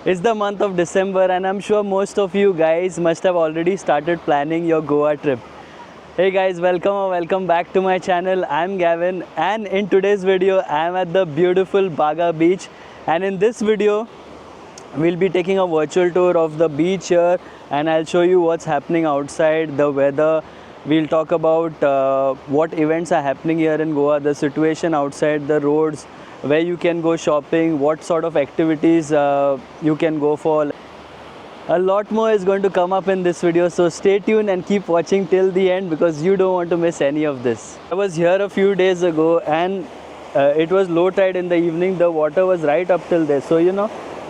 It's the month of December, and I'm sure most of you guys must have already started planning your Goa trip. Hey guys, welcome or welcome back to my channel. I'm Gavin, and in today's video, I'm at the beautiful Baga beach. And in this video, we'll be taking a virtual tour of the beach here, and I'll show you what's happening outside, the weather. We'll talk about what events are happening here in Goa, the situation outside, the roads, where you can go shopping, what sort of activities you can go for. A lot more is going to come up in this video, so stay tuned and keep watching till the end because you don't want to miss any of this. I was here a few days ago, and it was low tide in the evening. The water was right up till there, so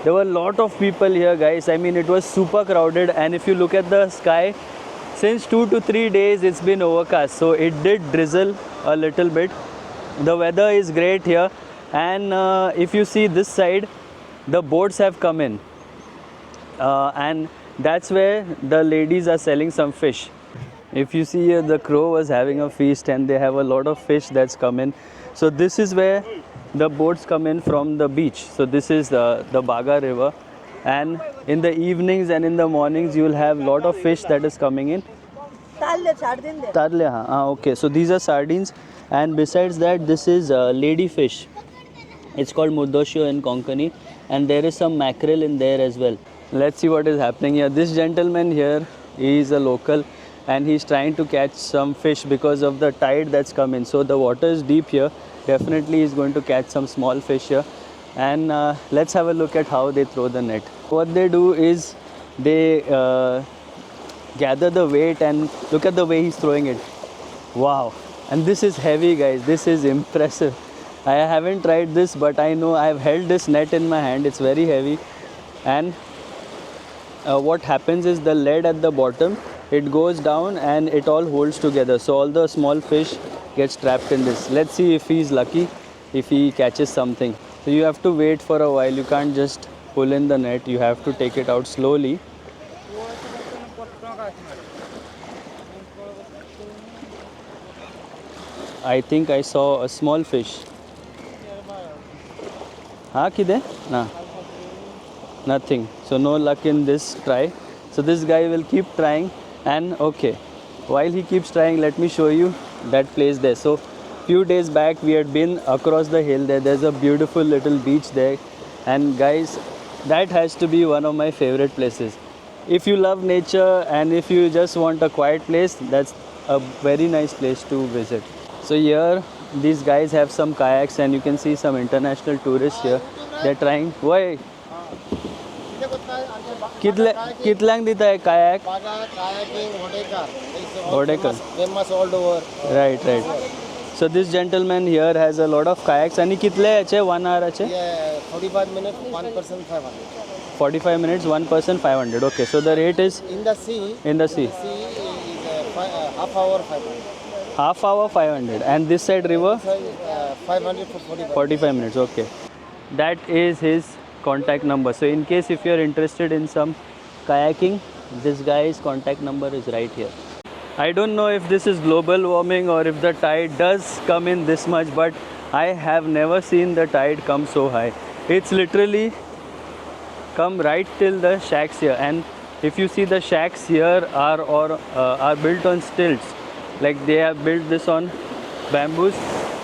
there were a lot of people here, guys. I mean, it was super crowded, and if you look at the sky, since 2 to 3 days it's been overcast, so it did drizzle a little bit. The weather is great here, and if you see this side, the boats have come in, and that's where the ladies are selling some fish. If you see here, the crow was having a feast, and they have a lot of fish that's come in. So this is where the boats come in from the beach. So this is the Baga river, and in the evenings and in the mornings you'll have a lot of fish that is coming in. Tarle, okay, so these are sardines, and besides that, this is lady fish. It's called Mudosho in Konkani, and there is some mackerel in there as well. Let's see what is happening here. This gentleman here, he is a local, and he's trying to catch some fish because of the tide that's come in. So the water is deep here. Definitely he's going to catch some small fish here. And let's have a look at how they throw the net. What they do is they gather the weight, and look at the way he's throwing it. Wow. And this is heavy, guys. This is impressive. I haven't tried this, but I know I've held this net in my hand. It's very heavy. And what happens is the lead at the bottom, it goes down and it all holds together. So all the small fish gets trapped in this. Let's see if he's lucky, if he catches something. So you have to wait for a while. You can't just pull in the net. You have to take it out slowly. I think I saw a small fish. Kide? Nah. Nothing. So no luck in this try. So this guy will keep trying, and okay. While he keeps trying, let me show you that place there. So few days back we had been across the hill there. There's a beautiful little beach there, and guys, that has to be one of my favorite places. If you love nature and if you just want a quiet place, that's a very nice place to visit. So here these guys have some kayaks, and you can see some international tourists here. They're trying. Why? कितल्यांक दिता है kayak? Kayaking, Hodekar. famous all over. Right. So this gentleman here has a lot of kayaks. आणि कितले याचे 1 hour याचे? Yeah, 45 minutes, 1 person 500. 45 minutes, 1 person 500. Okay, so the rate is In the sea, in the sea. sea is half hour 500. Half hour 500, and this side river 500 for 45. 45 minutes. Okay, that is his contact number. So in case if you're interested in some kayaking, this guy's contact number is right here. I don't know if this is global warming or if the tide does come in this much, but I have never seen the tide come so high. It's literally come right till the shacks here, and if you see the shacks here are built on stilts, like they have built this on bamboos,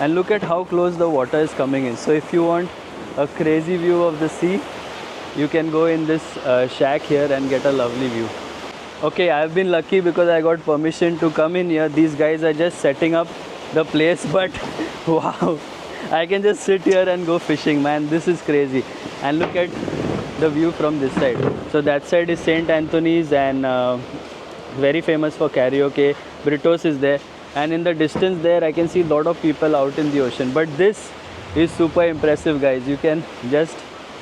and look at how close the water is coming in. So if you want a crazy view of the sea, you can go in this shack here and get a lovely view. Okay, I've been lucky because I got permission to come in here. These guys are just setting up the place, but wow, I can just sit here and go fishing, man. This is crazy. And look at the view from this side. So that side is St. Anthony's, and very famous for karaoke. Britos is there, and in the distance there I can see a lot of people out in the ocean. But this is super impressive, guys. You can just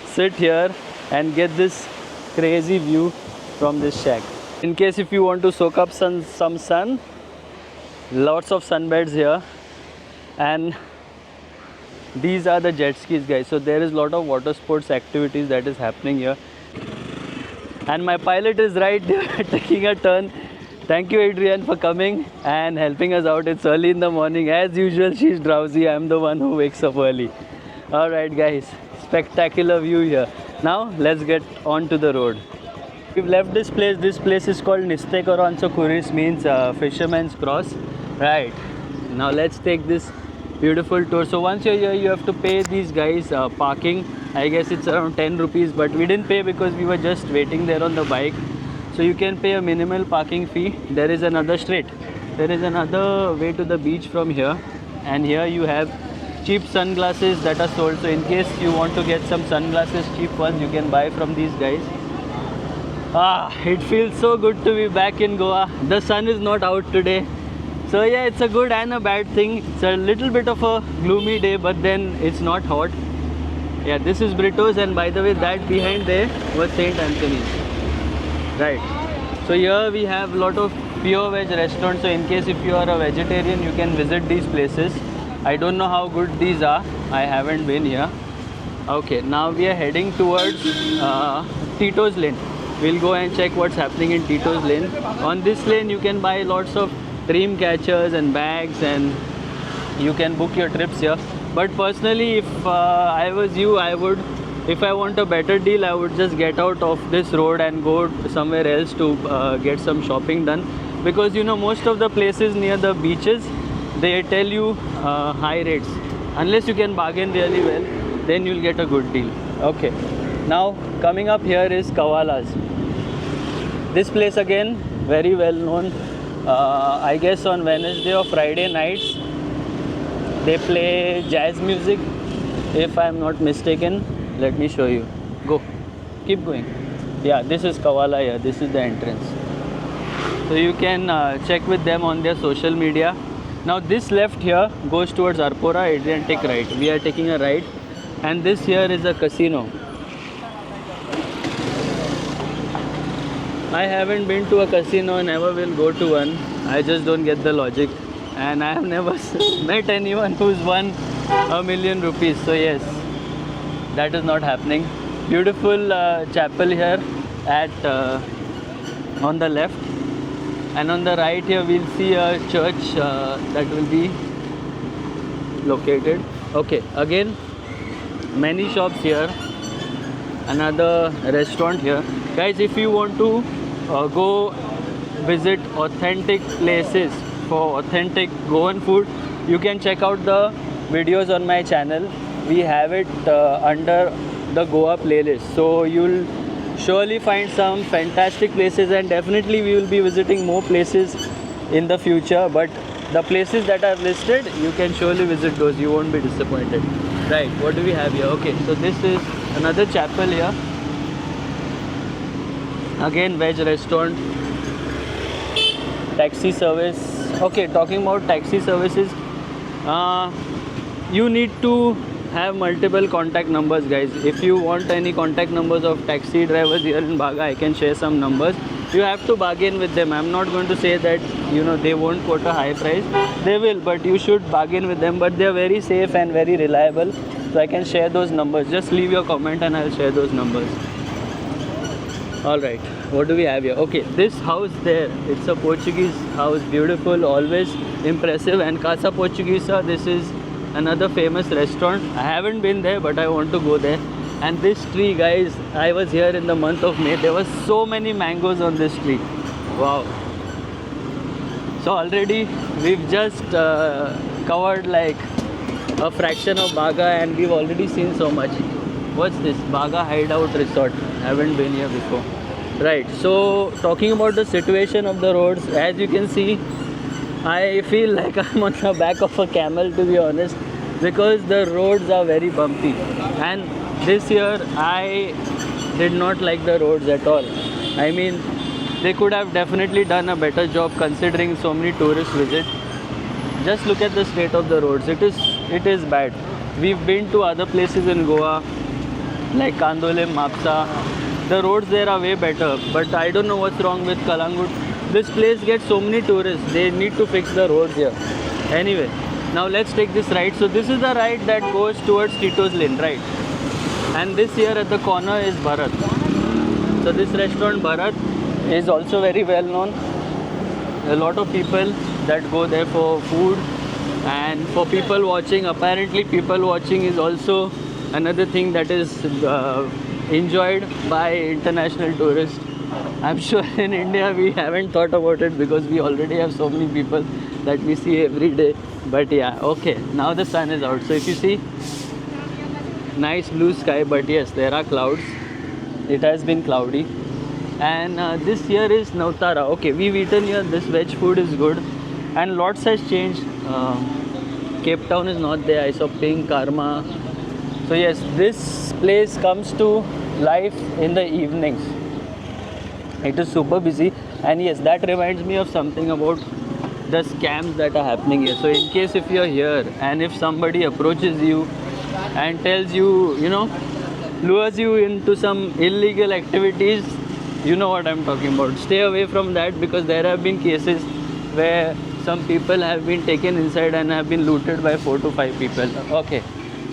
sit here and get this crazy view from this shack. In case if you want to soak up some sun, lots of sunbeds here, and these are the jet skis, guys. So there is a lot of water sports activities that is happening here, and my pilot is right there taking a turn. Thank you, Adrian, for coming and helping us out. It's early in the morning. As usual, she's drowsy. I'm the one who wakes up early. Alright, guys. Spectacular view here. Now let's get on to the road. We've left this place. This place is called Nistekoronso Kuris, means Fisherman's Cross. Right. Now let's take this beautiful tour. So once you're here, you have to pay these guys parking. I guess it's around 10 rupees, but we didn't pay because we were just waiting there on the bike. So you can pay a minimal parking fee. There is another street. There is another way to the beach from here, and here you have cheap sunglasses that are sold. So in case you want to get some sunglasses, cheap ones, you can buy from these guys. It feels so good to be back in Goa. The sun is not out today. So yeah, it's a good and a bad thing. It's a little bit of a gloomy day, but then it's not hot. Yeah, this is Brito's, and by the way, that behind there was St. Anthony's. Right. So here we have a lot of pure veg restaurants. So in case if you are a vegetarian, you can visit these places. I don't know how good these are. I haven't been here. Okay, now we are heading towards Tito's Lane. We'll go and check what's happening in Tito's Lane. On this lane, you can buy lots of dream catchers and bags, and you can book your trips here. But personally, if I was you, I would, if I want a better deal, I would just get out of this road and go somewhere else to get some shopping done. Because you know, most of the places near the beaches, they tell you high rates. Unless you can bargain really well, then you'll get a good deal. Okay. Now coming up here is Kawala's. This place again, very well known. I guess on Wednesday or Friday nights, they play jazz music, if I'm not mistaken. Let me show you. Go. Keep going. Yeah, this is Kawala here. This is the entrance. So you can check with them on their social media. Now this left here goes towards Arpora. Adrian, take right. We are taking a right. And this here is a casino. I haven't been to a casino, never will go to one. I just don't get the logic. And I have never met anyone who's won a million rupees. So yes, that is not happening. Beautiful chapel here at on the left. And on the right here we'll see a church that will be located. Okay, again, many shops here. Another restaurant here. Guys, if you want to go visit authentic places for authentic Goan food, you can check out the videos on my channel. We have it under the Goa playlist. So you'll surely find some fantastic places, and definitely we will be visiting more places in the future. But the places that are listed, you can surely visit those. You won't be disappointed. Right, what do we have here? Okay, so this is another chapel here. Again, veg restaurant. Taxi service. Okay, talking about taxi services, you need to have multiple contact numbers, guys. If you want any contact numbers of taxi drivers here in Baga, I can share some numbers. You have to bargain with them. I'm not going to say that, you know, they won't quote a high price. They will, but you should bargain with them. But they're very safe and very reliable. So I can share those numbers. Just leave your comment and I'll share those numbers. Alright, what do we have here? Okay, this house there, it's a Portuguese house, beautiful, always impressive. And Casa Portuguesa, this is another famous restaurant. I haven't been there, but I want to go there. And this tree, guys, I was here in the month of May. There were so many mangoes on this tree. Wow. So already we've just covered like a fraction of Baga, and we've already seen so much. What's this? Baga Hideout Resort. Haven't been here before. Right, so talking about the situation of the roads, as you can see, I feel like I'm on the back of a camel, to be honest, because the roads are very bumpy. And this year I did not like the roads at all. I mean, they could have definitely done a better job considering so many tourists visit. Just look at the state of the roads. It is bad. We've been to other places in Goa like Kandole, Mapsa. The roads there are way better, but I don't know what's wrong with Kalangut. This place gets so many tourists. They need to fix the roads here. Anyway, now let's take this right. So this is the right that goes towards Tito's Lane, right? And this here at the corner is Bharat. So this restaurant Bharat is also very well known. A lot of people that go there for food and for people watching. Apparently people watching is also another thing that is enjoyed by international tourists. I'm sure in India we haven't thought about it because we already have so many people that we see every day. But yeah, okay, now the sun is out. So if you see, nice blue sky, but yes, there are clouds. It has been cloudy. And this here is Nautara. Okay, we've eaten here. This veg food is good. And lots has changed. Cape Town is not there. I saw Pink, Karma. So yes, this place comes to life in the evenings. It is super busy. And yes, that reminds me of something about the scams that are happening here. So in case if you're here and if somebody approaches you and tells you, lures you into some illegal activities, you know what I'm talking about. Stay away from that because there have been cases where some people have been taken inside and have been looted by 4 to 5 people. Okay,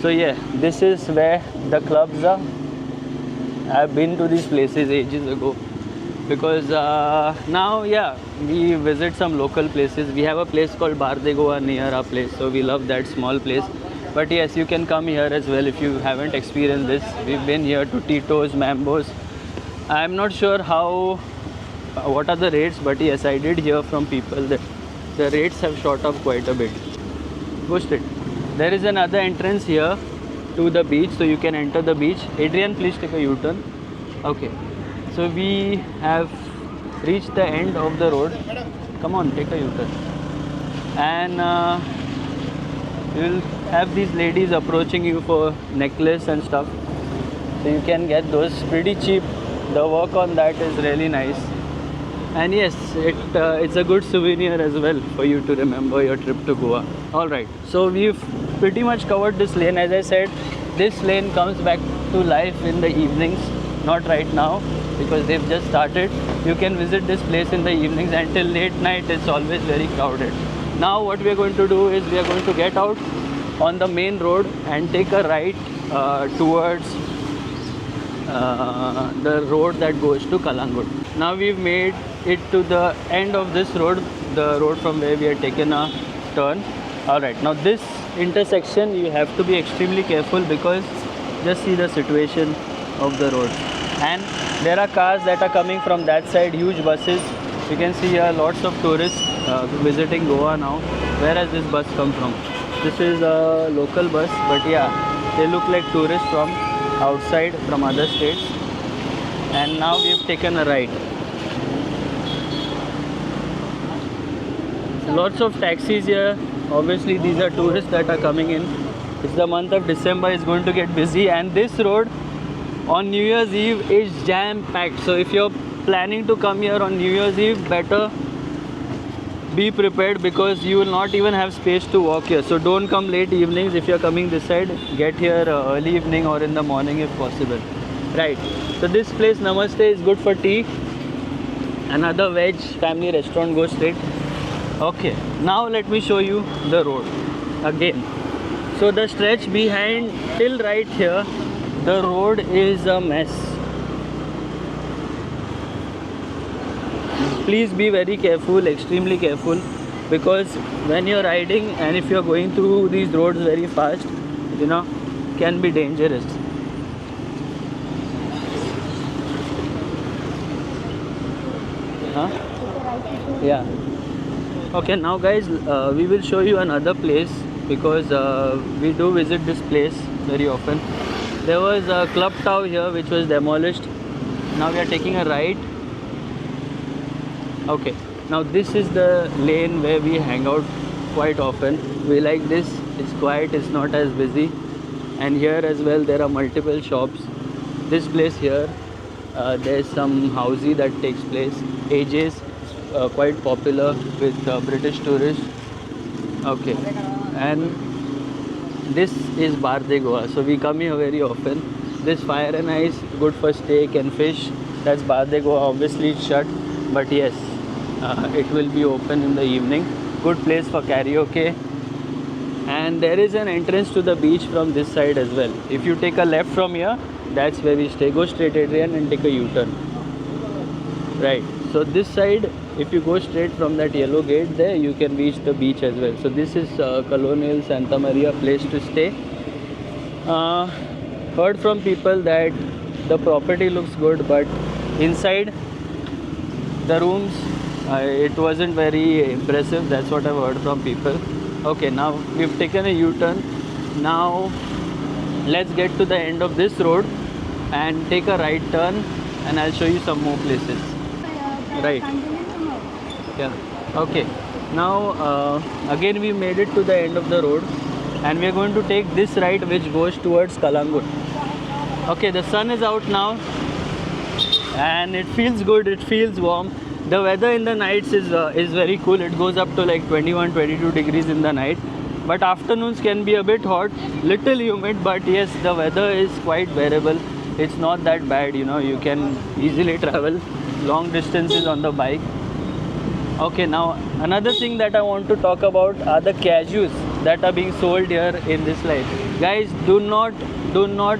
so yeah, this is where the clubs are. I've been to these places ages ago because now, yeah, we visit some local places. We have a place called Bar de Goa near our place, so we love that small place. But yes, you can come here as well if you haven't experienced this. We've been here to Tito's, Mambo's. I'm not sure what are the rates, but yes, I did hear from people that the rates have shot up quite a bit. Go straight. There is another entrance here to the beach, so you can enter the beach. Adrian, please take a U-turn. Okay, so we have reached the end of the road. Come on, take a U-turn. And you'll have these ladies approaching you for necklace and stuff. So you can get those pretty cheap. The work on that is really nice. And yes, it's a good souvenir as well for you to remember your trip to Goa. Alright, so we've pretty much covered this lane. As I said, this lane comes back to life in the evenings. Not right now because they've just started. You can visit this place in the evenings until late night. It's always very crowded. Now what we are going to do is we are going to get out on the main road and take a right towards the road that goes to Kalangut. Now we've made it to the end of this road, the road from where we had taken a turn. Alright, now this intersection you have to be extremely careful because just see the situation of the road. And there are cars that are coming from that side, huge buses. You can see here lots of tourists visiting Goa now. Where has this bus come from? This is a local bus, but yeah, they look like tourists from outside, from other states. And now we have taken a ride. Lots of taxis here. Obviously these are tourists that are coming in. It's the month of December, it's going to get busy, and this road on New Year's Eve is jam-packed. So if you're planning to come here on New Year's Eve, better be prepared because you will not even have space to walk here. So don't come late evenings. If you're coming this side, get here early evening or in the morning if possible. Right, so this place Namaste is good for tea. Another veg family restaurant, go straight. Okay, now let me show you the road again. So the stretch behind till right here, the road is a mess. Please be very careful, extremely careful, because when you're riding and if you're going through these roads very fast, can be dangerous. Huh? Yeah. Okay, now guys, we will show you another place because we do visit this place very often. There was a club tower here which was demolished. Now we are taking a right. Okay, now this is the lane where we hang out quite often. We like this, it's quiet, it's not as busy. And here as well there are multiple shops. This place here, there's some housey that takes place. AJ's quite popular with British tourists. Okay, and this is Bar de Goa, so we come here very often. This fire and ice, good for steak and fish. That's Bar de Goa. Obviously it's shut, but yes, it will be open in the evening. Good place for karaoke. And there is an entrance to the beach from this side as well. If you take a left from here, that's where we stay. Go straight, Adrian, and take a U-turn. Right, so this side, if you go straight from that yellow gate there, you can reach the beach as well. So this is Colonial Santa Maria place to stay. Heard from people that the property looks good, but inside the rooms, it wasn't very impressive. That's what I've heard from people. Okay, now we've taken a U-turn. Now let's get to the end of this road and take a right turn, and I'll show you some more places. Right. Yeah. Okay. Now again we made it to the end of the road, and we are going to take this right which goes towards Kalangut. Okay, the sun is out now and it feels good, it feels warm. The weather in the nights is very cool. It goes up to like 21-22 degrees in the night, but afternoons can be a bit hot, little humid, but yes, the weather is quite bearable. It's not that bad, you know, you can easily travel long distances on the bike. Okay, now another thing that I want to talk about are the cashews that are being sold here in this line. Guys, do not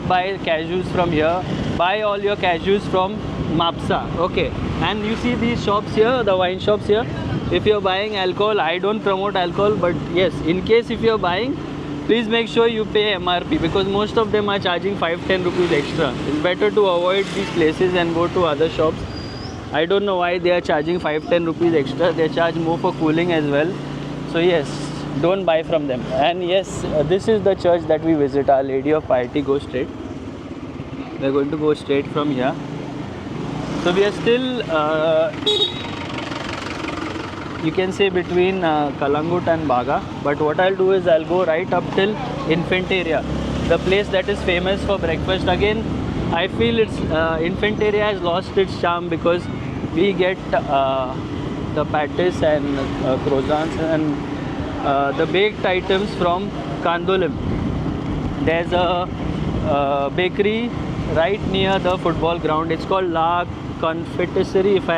buy cashews from here. Buy all your cashews from Mapsa. Okay, and you see these shops here, the wine shops here. If you're buying alcohol, I don't promote alcohol, but yes, in case if you're buying, please make sure you pay MRP, because most of them are charging 5-10 rupees extra. It's better to avoid these places and go to other shops. I don't know why they are charging 5-10 rupees extra. They charge more for cooling as well. So yes, don't buy from them. And yes, this is the church that we visit, Our Lady of Piety. Go straight. We're going to go straight from here. So we are still, you can say, between Kalangut and Baga. But what I'll do is I'll go right up till Infanteria, the place that is famous for breakfast. Again, I feel it's Infanteria has lost its charm, because we get the patties and croissants and the baked items from Kandolim. There's a bakery right near the football ground. It's called La Confiserie, if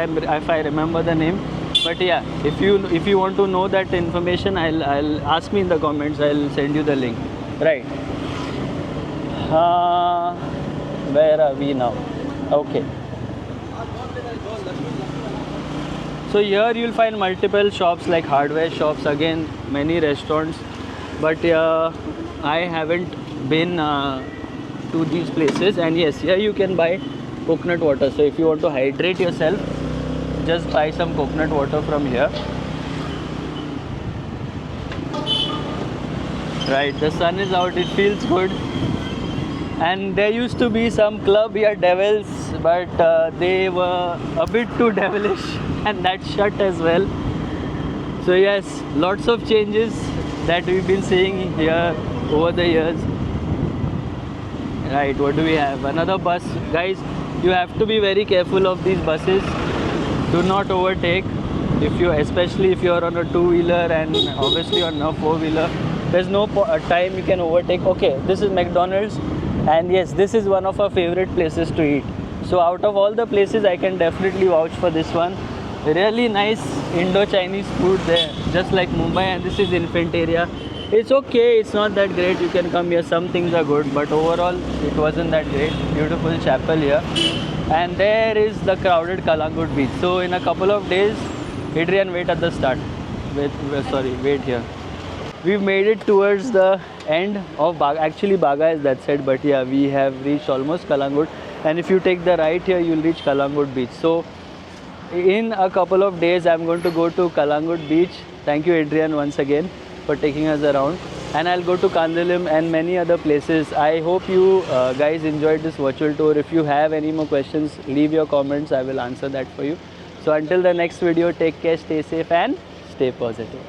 I remember the name. But yeah, if you want to know that information, I'll ask me in the comments. I'll send you the link. Right. Where are we now? Okay. So here you'll find multiple shops like hardware shops, again many restaurants, but I haven't been to these places. And yes, here you can buy coconut water. So if you want to hydrate yourself, just buy some coconut water from here. Right, the sun is out, it feels good. And there used to be some club here, Devils, but they were a bit too devilish, and that shut as well. So yes, lots of changes that we've been seeing here over the years. Right, what do we have? Another bus. Guys, you have to be very careful of these buses. Do not overtake, especially if you're on a two-wheeler, and obviously on a four-wheeler. There's no time you can overtake. Okay, this is McDonald's. And yes, this is one of our favorite places to eat. So out of all the places, I can definitely vouch for this one. Really nice Indo-Chinese food there, just like Mumbai. And this is Infanteria. It's okay, it's not that great. You can come here, some things are good, but overall it wasn't that great. Beautiful chapel here. And there is the crowded Kalangut beach. So in a couple of days, Adrian, wait at the start. Wait here. We've made it towards the end of Baga. Actually, Baga is that side, but yeah, we have reached almost Kalangut. And if you take the right here, you'll reach Kalangut beach. So in a couple of days, I'm going to go to Kalangut beach. Thank you, Adrian, once again for taking us around. And I'll go to Kandolim and many other places. I hope you guys enjoyed this virtual tour. If you have any more questions, leave your comments. I will answer that for you. So until the next video, take care, stay safe and stay positive.